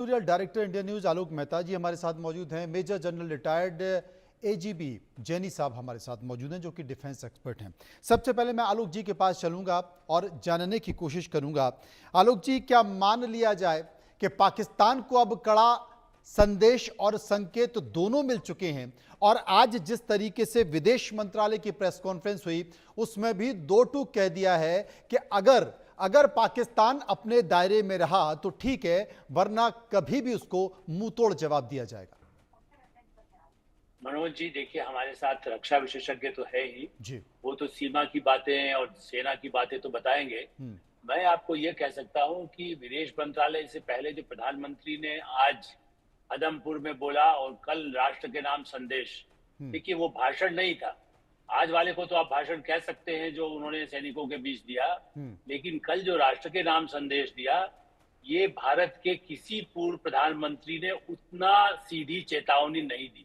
Editorial director India news Alok Mehta जी हमारे साथ मौजूद हैं। मेजर जनरल रिटायर्ड एजीबी जैनी साहब हमारे साथ मौजूद हैं, जो कि डिफेंस एक्सपर्ट हैं। सबसे पहले मैं आलोक जी के पास चलूंगा और जानने की कोशिश करूंगा। आलोक जी, क्या मान लिया जाए कि पाकिस्तान को अब कड़ा संदेश और संकेत दोनों मिल चुके हैं, और आज जिस तरीके से विदेश मंत्रालय की प्रेस कॉन्फ्रेंस हुई उसमें भी दो टूक कह दिया है कि अगर पाकिस्तान अपने दायरे में रहा तो ठीक है, वरना कभी भी उसको मुंह तोड़ जवाब दिया जाएगा। मनोज जी, देखिए, हमारे साथ रक्षा विशेषज्ञ तो है ही। जी। वो तो सीमा की बातें और सेना की बातें तो बताएंगे। हम्म। मैं आपको ये कह सकता हूँ कि विदेश मंत्रालय से पहले जो प्रधानमंत्री ने आज अदमपुर में बोला और कल राष्ट्र के नाम संदेश, हम्म। देखिए, वो भाषण नहीं था। आज वाले को तो आप भाषण कह सकते हैं जो उन्होंने सैनिकों के बीच दिया, हम्म। लेकिन कल जो राष्ट्र के नाम संदेश दिया, ये भारत के किसी पूर्व प्रधानमंत्री ने उतना सीधी चेतावनी नहीं दी।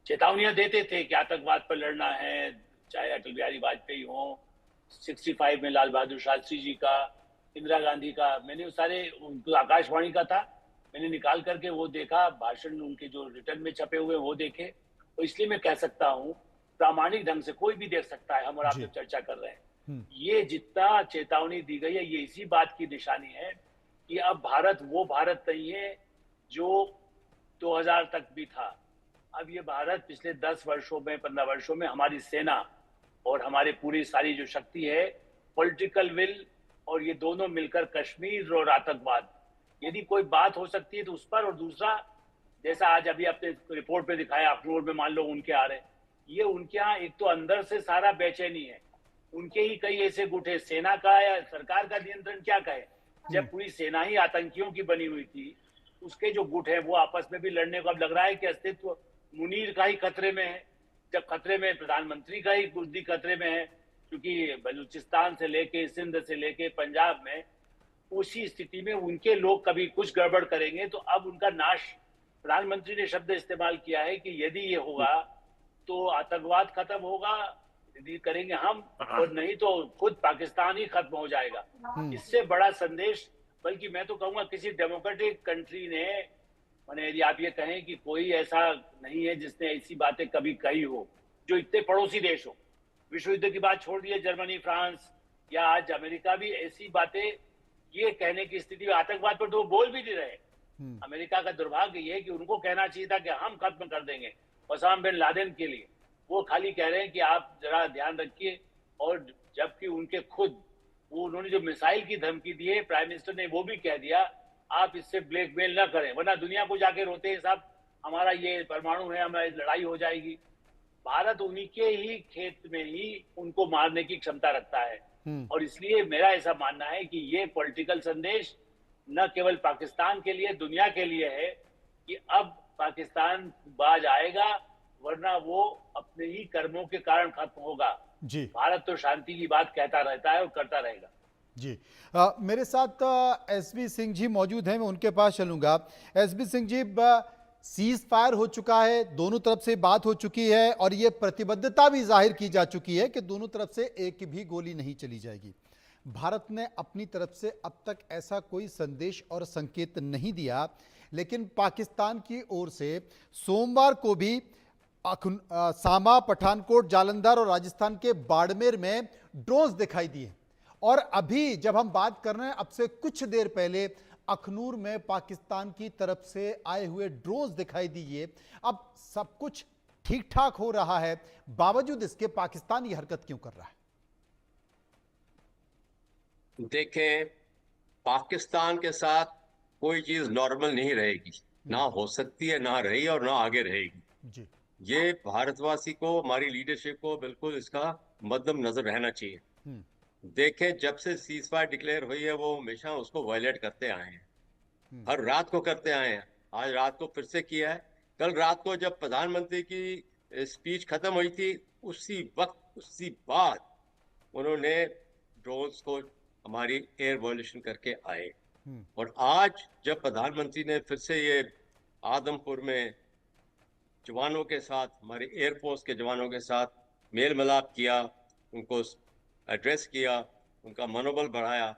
चेतावनियां देते थे कि आतंकवाद पर लड़ना है, चाहे अटल बिहारी वाजपेयी हो, 65 में लाल बहादुर शास्त्री जी का, इंदिरा गांधी का। मैंने वो सारे, उनको आकाशवाणी का था, मैंने निकाल करके वो देखा, भाषण उनके जो रिटर्न में छपे हुए वो देखे। तो इसलिए मैं कह सकता हूँ, प्रामाणिक ढंग से कोई भी देख सकता है, हम और आप जी। जो चर्चा कर रहे हैं, हम्म। ये जितना चेतावनी दी गई है, ये इसी बात की निशानी है कि अब भारत वो भारत नहीं है जो 2000 तक भी था। अब ये भारत पिछले 10 वर्षों में, 15 वर्षों में हमारी सेना और हमारे पूरी सारी जो शक्ति है, पॉलिटिकल विल, और ये दोनों मिलकर कश्मीर और आतंकवाद, यदि कोई बात हो सकती है तो उस पर। और दूसरा, जैसा आज अभी आपने रिपोर्ट में दिखाया, अखनूर में मान लो उनके आ रहे हैं, ये उनके यहाँ एक तो अंदर से सारा बेचैनी है। उनके ही कई ऐसे गुट है, सेना का या सरकार का नियंत्रण क्या कहे, हम्म। जब पूरी सेना ही आतंकियों की बनी हुई थी। उसके जो गुट है वो आपस में भी लड़ने को अब लग रहा है कि अस्तित्व मुनीर का ही खतरे में है, जब खतरे में प्रधानमंत्री का ही बुद्धि खतरे में है, क्योंकि बलूचिस्तान से लेके सिंध से लेके पंजाब में उसी स्थिति में उनके लोग कभी कुछ गड़बड़ करेंगे तो अब उनका नाश। प्रधानमंत्री ने शब्द इस्तेमाल किया है कि यदि ये होगा तो आतंकवाद खत्म होगा, यदि करेंगे हम, और नहीं तो खुद पाकिस्तान ही खत्म हो जाएगा। हम्म। इससे बड़ा संदेश, बल्कि मैं तो कहूंगा किसी डेमोक्रेटिक कंट्री ने, माने यदि आप ये कहें कि कोई ऐसा नहीं है जिसने ऐसी बातें कभी कही हो, जो इतने पड़ोसी देश हो, विश्व युद्ध की बात छोड़ दिए, जर्मनी, फ्रांस या आज अमेरिका भी ऐसी बातें ये कहने की स्थिति में, आतंकवाद पर तो वो बोल भी नहीं रहे। हम्म। अमेरिका का दुर्भाग्य ये है कि उनको कहना चाहिए था कि हम खत्म कर देंगे ओसामा बिन लादेन के लिए, वो खाली कह रहे हैं कि आप जरा ध्यान रखिए। और जबकि उनके खुद, वो उन्होंने जो मिसाइल की धमकी दी है, प्राइम मिनिस्टर ने वो भी कह दिया, आप इससे ब्लैकमेल ना करें, वरना दुनिया को जाके रोते हैं साहब, हमारा ये परमाणु है, हमारी लड़ाई हो जाएगी। भारत उन्हीं के ही खेत में ही उनको मारने की क्षमता रखता है। हम्म। और इसलिए मेरा ऐसा मानना है कि ये पॉलिटिकल संदेश न केवल पाकिस्तान के लिए, दुनिया के लिए है कि अब पाकिस्तान बाज आएगा, वरना वो अपने ही कर्मों के कारण खत्म होगा। जी। भारत तो शांति की बात कहता रहता है और करता रहेगा। जी। मेरे साथ एसबी सिंह जी मौजूद हैं, मैं उनके पास चलूंगा। SB Singh ji, cease fire हो चुका है, दोनों तरफ से बात हो चुकी है और ये प्रतिबद्धता भी जाहिर की जा चुकी है कि दोनों तरफ से एक भी गोली नहीं चली जाएगी। भारत ने अपनी तरफ से अब तक ऐसा कोई संदेश और संकेत नहीं दिया, लेकिन पाकिस्तान की ओर से सोमवार को भी सामा, पठानकोट, जालंधर और राजस्थान के बाड़मेर में ड्रोन्स दिखाई दिए। और अभी जब हम बात कर रहे हैं, अब से कुछ देर पहले अखनूर में पाकिस्तान की तरफ से आए हुए ड्रोन्स दिखाई दिए। अब सब कुछ ठीक ठाक हो रहा है, बावजूद इसके पाकिस्तान ये हरकत क्यों कर रहा है? देखें, पाकिस्तान के साथ कोई चीज नॉर्मल नहीं रहेगी, ना हो सकती है, ना रही और ना आगे रहेगी। जी। ये भारतवासी को, हमारी लीडरशिप को बिल्कुल इसका मद्देनजर रहना चाहिए। हम्म। देखें, जब से सीज फायर डिक्लेयर हुई है वो हमेशा उसको वायलेट करते आए हैं, हम्म। हर रात को करते आए हैं। आज रात को फिर से किया है। कल रात को जब प्रधानमंत्री की स्पीच खत्म हुई थी, उसी वक्त, उसी बाद उन्होंने ड्रोन्स को हमारी एयर वॉल्यूशन करके आए। हम्म। और आज जब प्रधानमंत्री ने फिर से ये आदमपुर में जवानों के साथ, हमारे एयरफोर्स के जवानों के साथ मेल मिलाप किया, उनको एड्रेस किया, उनका मनोबल बढ़ाया,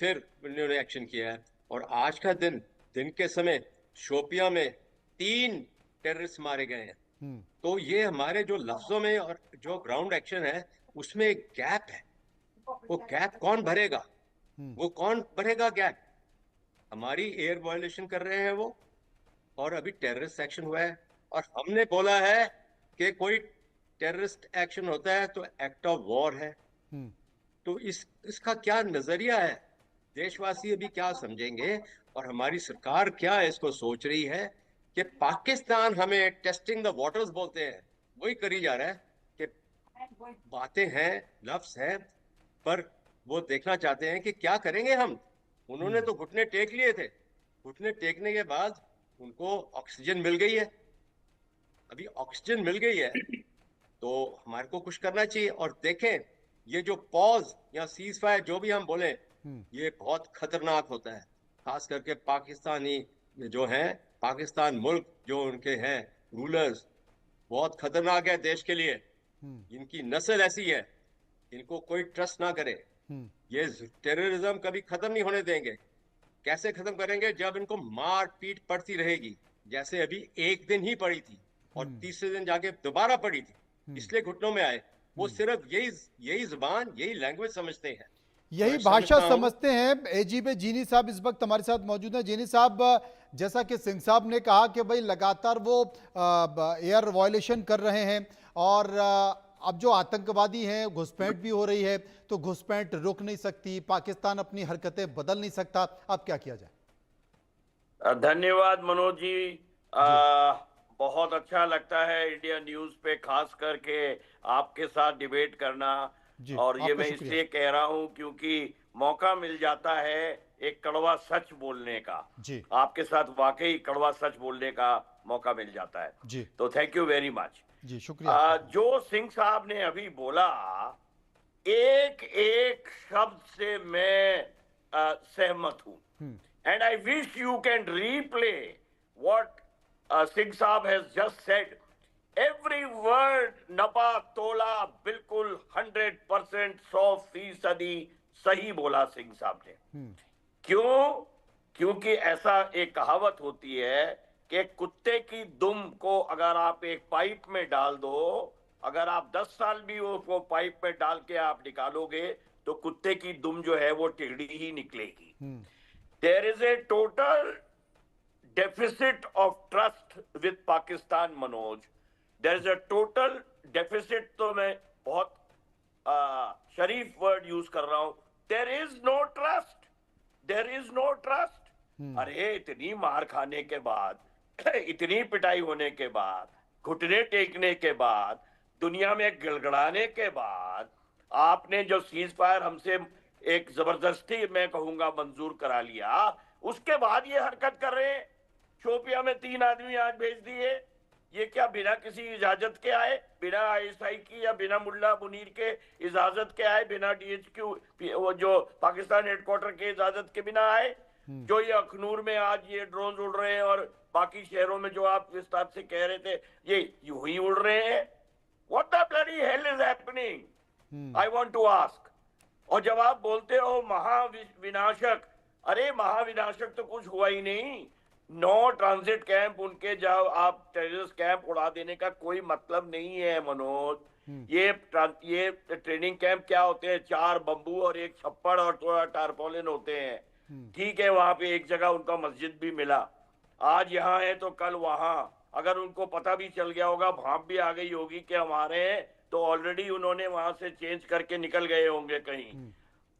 फिर उन्होंने एक्शन किया है। और आज का दिन दिन के समय शोपियां में 3 टेररिस्ट मारे गए हैं। तो ये हमारे जो लफ्जों में और जो ग्राउंड एक्शन है उसमें एक गैप है। वो गैप कौन भरेगा? वो कौन भरेगा गैप? हमारी एयर वायलेशन कर रहे हैं वो, और अभी टेररिस्ट एक्शन हुआ है, और हमने बोला है कि कोई टेररिस्ट एक्शन होता है तो एक्ट ऑफ वॉर है। तो इसका क्या नजरिया है? देशवासी अभी क्या समझेंगे, और हमारी सरकार क्या इसको सोच रही है कि पाकिस्तान हमें टेस्टिंग द वाटर्स बोलते हैं, वही करी जा रहा है कि बातें हैं, लफ्ज हैं, पर वो देखना चाहते हैं कि क्या करेंगे हम। उन्होंने तो घुटने टेक लिए थे, घुटने टेकने के बाद उनको ऑक्सीजन मिल गई है। अभी ऑक्सीजन मिल गई है तो हमारे को कुछ करना चाहिए। और देखें, ये जो पॉज या सीज फायर जो भी हम बोले, ये बहुत खतरनाक होता है, खास करके पाकिस्तानी जो हैं, पाकिस्तान मुल्क जो उनके हैं रूलर्स, बहुत खतरनाक है देश के लिए। इनकी नस्ल ऐसी है, इनको कोई ट्रस्ट ना करे। ये टेररिज्म कभी खत्म नहीं होने देंगे। कैसे खत्म करेंगे? जब इनको मार पीट पड़ती रहेगी, जैसे अभी एक दिन ही पड़ी थी और तीसरे दिन जाके दोबारा पड़ी थी, इसलिए घुटनों में आए। वो सिर्फ यही जुबान, यही लैंग्वेज समझते हैं, यही भाषा समझते हैं। एजीपी जीनी साहब इस वक्त हमारे साथ मौजूद हैं। जीनी साहब, जैसा कि सिंह साहब ने कहा कि भाई लगातार वो एयर वायलेशन कर रहे हैं, और अब जो आतंकवादी हैं घुसपैठ भी हो रही है, तो घुसपैठ रुक नहीं सकती, पाकिस्तान अपनी हरकतें बदल नहीं सकता। अब क्या किया जाए? धन्यवाद मनोज जी। बहुत अच्छा लगता है इंडिया न्यूज पे खास करके आपके साथ डिबेट करना, और ये मैं इसलिए कह रहा हूं क्योंकि मौका मिल जाता है एक कड़वा सच बोलने का। जी, आपके साथ वाकई कड़वा सच बोलने का मौका मिल जाता है जी। तो थैंक यू वेरी मच जी, शुक्रिया। जो सिंह साहब ने अभी बोला, एक एक शब्द से मैं सहमत हूं, and I wish you can replay what Singh Saab has just said. Every word नपा तोला बिल्कुल 100% 100% सही बोला सिंह साहब ने। क्यों? क्योंकि ऐसा एक कहावत होती है कि कुत्ते की दुम को अगर आप एक पाइप में डाल दो, अगर आप 10 साल भी वो पाइप में डाल के आप निकालोगे तो कुत्ते की दुम जो है वो टेढ़ी ही निकलेगी। There is a total deficit of trust with Pakistan, Manoj. There is a total deficit, तो मैं बहुत शरीफ वर्ड यूज कर रहा हूं। There is no trust. There is no trust. अरे इतनी मार खाने के बाद, इतनी पिटाई होने के बाद, घुटने टेकने के बाद, दुनिया में गिड़गिड़ाने के बाद, आपने जो सीज फायर हमसे एक जबरदस्ती मैं कहूंगा मंजूर करा लिया, उसके बाद ये हरकत कर रहे हैं। शोपिया में 3 आदमी आज भेज दिए। ये क्या बिना किसी इजाजत के आए, बिना आईएसआई की या बिना मुल्ला मुनीर के इजाजत के आए, बिना डीएचक्यू वो जो पाकिस्तान हेडक्वार्टर के इजाजत के बिना आए? जो ये अखनूर में आज ये ड्रोन उड़ रहे हैं और बाकी शहरों में जो आप विस्तार से कह रहे थे ये यूं ही उड़ रहे हैं। What the bloody hell is happening, I want to ask. और जब आप बोलते हो महाविनाशक, अरे महाविनाशक तो कुछ हुआ ही नहीं। 9 ट्रांजिट कैंप उनके, जब आप टेररिस्ट कैंप उड़ा देने का कोई मतलब नहीं है मनोज। ये ट्रेनिंग कैंप क्या होते हैं? 4 बंबू और 1 छप्पड़ और थोड़ा टारपोलिन होते हैं। ठीक है, वहां पे एक जगह उनका मस्जिद भी मिला। आज यहाँ है तो कल वहां। अगर उनको पता भी चल गया होगा, भाप भी आ गई होगी कि हमारे हैं, तो ऑलरेडी उन्होंने वहां से चेंज करके निकल गए होंगे कहीं।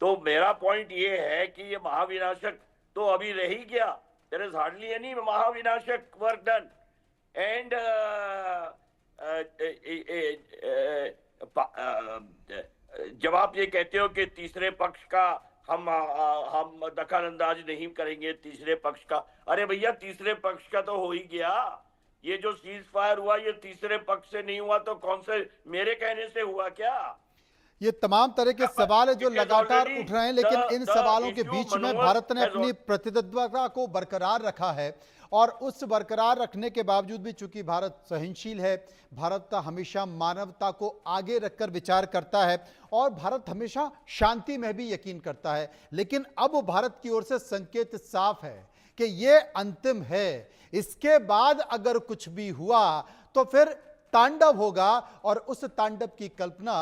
तो मेरा पॉइंट ये है कि ये महाविनाशक तो अभी रह ही गया। There is hardly any महाविनाशक work done. And जब आप ये कहते हो कि तीसरे पक्ष का हम दखल अंदाज नहीं करेंगे तीसरे पक्ष का, अरे भैया तीसरे पक्ष का तो हो ही गया। ये जो सीज फायर हुआ ये तीसरे पक्ष से नहीं हुआ तो कौन से मेरे कहने से हुआ क्या? ये तमाम तरह के सवाल है जो लगातार उठ रहे हैं, लेकिन इन सवालों के बीच में भारत ने अपनी प्रतिबद्धता को बरकरार रखा है, और उस बरकरार रखने के बावजूद भी चूंकि भारत सहनशील है, भारत हमेशा मानवता को आगे रखकर विचार करता है, और भारत हमेशा शांति में भी यकीन करता है। लेकिन अब भारत की ओर से संकेत साफ है कि ये अंतिम है, इसके बाद अगर कुछ भी हुआ तो फिर तांडव होगा और उस तांडव की कल्पना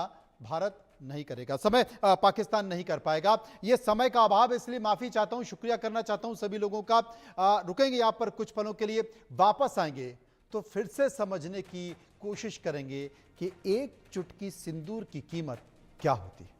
भारत नहीं करेगा, समय पाकिस्तान नहीं कर पाएगा। ये समय का अभाव, इसलिए माफी चाहता हूं, शुक्रिया करना चाहता हूं सभी लोगों का। रुकेंगे यहां पर कुछ पलों के लिए, वापस आएंगे तो फिर से समझने की कोशिश करेंगे कि एक चुटकी सिंदूर की कीमत क्या होती है।